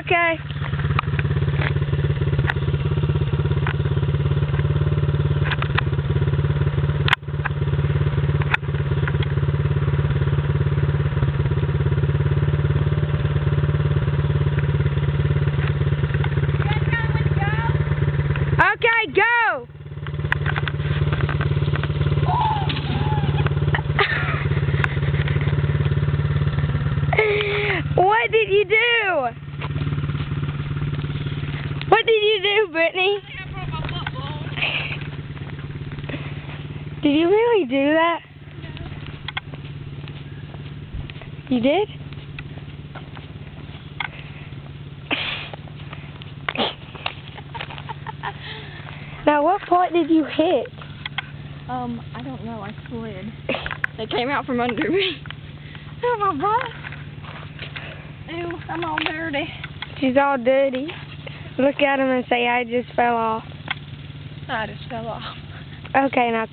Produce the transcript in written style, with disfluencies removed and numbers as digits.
Okay. Okay, go! What did you do? What did you do, Brittany? Did you really do that? You did? Now, what part did you hit? I don't know. I slid. They came out from under me. Oh, my butt. Ew, I'm all dirty. She's all dirty. Look at him and say, I just fell off. I just fell off. Okay, now